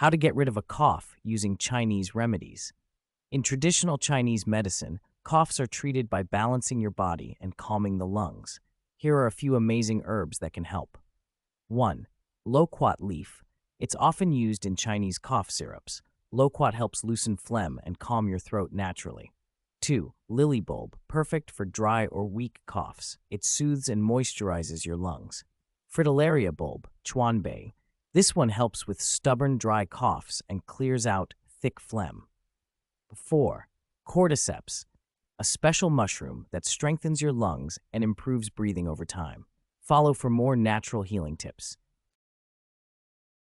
How to get rid of a cough using Chinese remedies. In traditional Chinese medicine, coughs are treated by balancing your body and calming the lungs. Here are a few amazing herbs that can help. 1. Loquat leaf. It's often used in Chinese cough syrups. Loquat helps loosen phlegm and calm your throat naturally. 2. Lily bulb, perfect for dry or weak coughs. It soothes and moisturizes your lungs. Fritillaria bulb, chuanbei. This one helps with stubborn dry coughs and clears out thick phlegm. 4. Cordyceps, a special mushroom that strengthens your lungs and improves breathing over time. Follow for more natural healing tips.